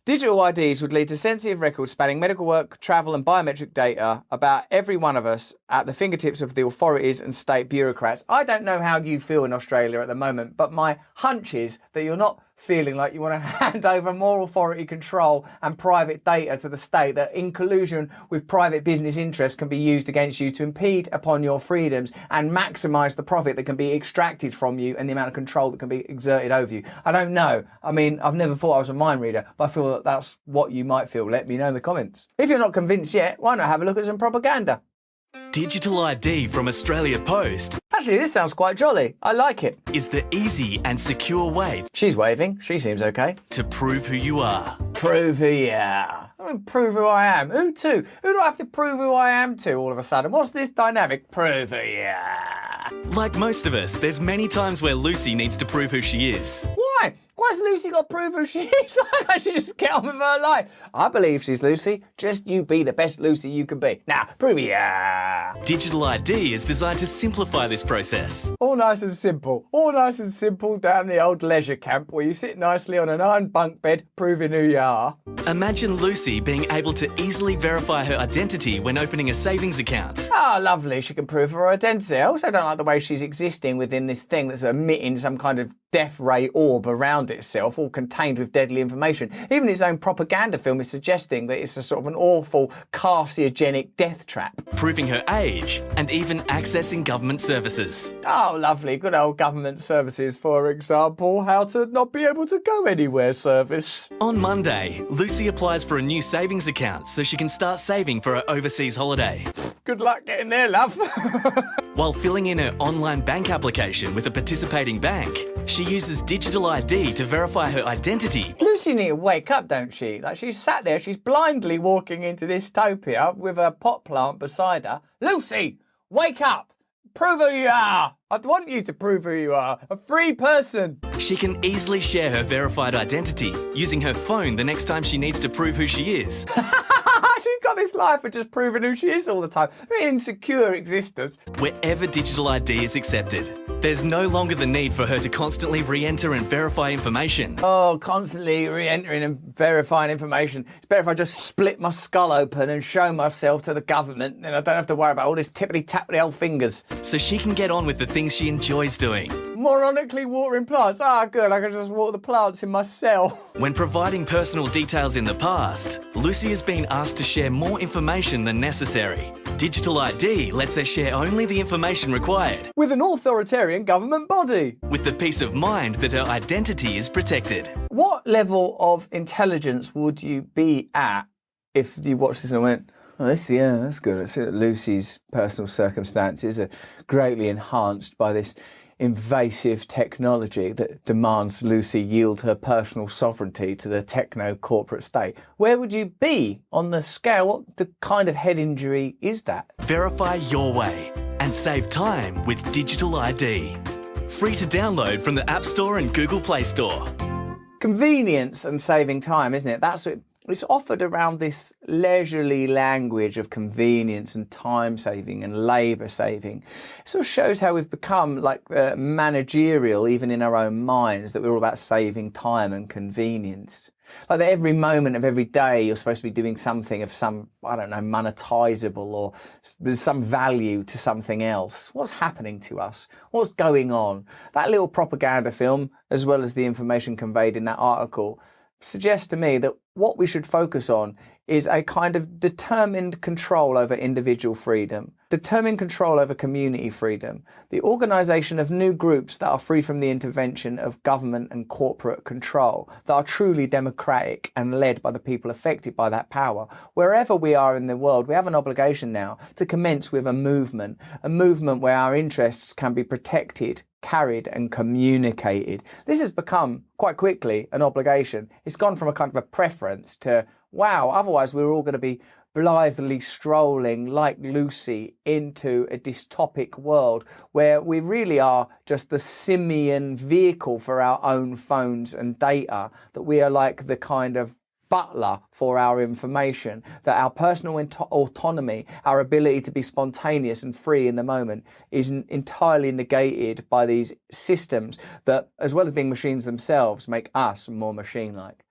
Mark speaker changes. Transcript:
Speaker 1: Digital IDs would lead to sensitive records spanning medical work, travel and biometric data about every one of us at the fingertips of the authorities and state bureaucrats. I don't know how you feel in Australia at the moment, but my hunch is that you're not feeling like you want to hand over more authority control and private data to the state that in collusion with private business interests can be used against you to impede upon your freedoms and maximise the profit that can be extracted from you and the amount of control that can be exerted over you. I don't know. I mean, I've never thought I was a mind reader, but I feel that that's what you might feel. Let me know in the comments. If you're not convinced yet, why not have a look at some propaganda?
Speaker 2: Digital ID from Australia Post
Speaker 1: Actually, this sounds quite jolly. I like it.
Speaker 2: is the easy and secure way
Speaker 1: She's waving. She seems okay.
Speaker 2: to prove who you are.
Speaker 1: Prove who you are. I mean, prove who I am. Who to? Who do I have to prove who I am to all of a sudden? What's this dynamic? Prove who you are.
Speaker 2: Like most of us, there's many times where Lucy needs to prove who she is.
Speaker 1: Why? Why's Lucy got to prove who she is? Why can't she just get on with her life? I believe she's Lucy. Just you be the best Lucy you can be. Now, prove who you are.
Speaker 2: Digital ID is designed to simplify this process.
Speaker 1: All nice and simple. All nice and simple down the old leisure camp where you sit nicely on an iron bunk bed proving who you are.
Speaker 2: Imagine Lucy being able to easily verify her identity when opening a savings account.
Speaker 1: Ah, lovely. She can prove her identity. I also don't like the way she's existing within this thing that's emitting some kind of death ray orb around itself, all contained with deadly information. Even its own propaganda film is suggesting that it's a sort of an awful carcinogenic death trap.
Speaker 2: Proving her age and even accessing government services.
Speaker 1: Oh, lovely. Good old government services, for example. How to not be able to go anywhere service.
Speaker 2: On Monday, Lucy applies for a new savings account so she can start saving for her overseas holiday.
Speaker 1: Good luck getting there, love.
Speaker 2: While filling in her online bank application with a participating bank, she uses digital ID to verify her identity.
Speaker 1: Lucy need to wake up, don't she? Like, she's sat there, she's blindly walking into dystopia with a pot plant beside her. Lucy, wake up! Prove who you are! I want you to prove who you are. A free person.
Speaker 2: She can easily share her verified identity using her phone the next time she needs to prove who she is.
Speaker 1: She's got this life of just proving who she is all the time. Very insecure existence.
Speaker 2: Wherever digital ID is accepted, there's no longer the need for her to constantly re-enter and verify information.
Speaker 1: Oh, constantly re-entering and verifying information. It's better if I just split my skull open and show myself to the government, and I don't have to worry about all this tippity-tappity old fingers.
Speaker 2: So she can get on with the things she enjoys doing.
Speaker 1: Moronically watering plants. Ah, good, I can just water the plants in my cell.
Speaker 2: When providing personal details in the past, Lucy has been asked to share more information than necessary. Digital ID lets her share only the information required,
Speaker 1: With an authoritarian government body.
Speaker 2: with the peace of mind that her identity is protected.
Speaker 1: What level of intelligence would you be at if you watched this and went, oh, that's good. I see that Lucy's personal circumstances are greatly enhanced by this invasive technology that demands Lucy yield her personal sovereignty to the techno-corporate state. Where would you be on the scale? What the kind of head injury is that?
Speaker 2: Verify your way and save time with Digital ID. Free to download from the App Store and Google Play Store.
Speaker 1: Convenience and saving time, isn't it? That's what it's offered around this leisurely language of convenience and time saving and labour saving. It sort of shows how we've become like managerial, even in our own minds, that we're all about saving time and convenience. Like that every moment of every day you're supposed to be doing something of some, I don't know, monetizable or there's some value to something else. What's happening to us? What's going on? That little propaganda film, as well as the information conveyed in that article, suggests to me that what we should focus on is a kind of determined control over individual freedom, determined control over community freedom, the organisation of new groups that are free from the intervention of government and corporate control, that are truly democratic and led by the people affected by that power. Wherever we are in the world, we have an obligation now to commence with a movement where our interests can be protected, carried and communicated. This has become quite quickly an obligation. It's gone from a kind of a preference to, wow, otherwise we're all going to be blithely strolling like Lucy into a dystopic world where we really are just the simian vehicle for our own phones and data, that we are like the kind of butler for our information, that our personal autonomy, our ability to be spontaneous and free in the moment is entirely negated by these systems that, as well as being machines themselves, make us more machine-like.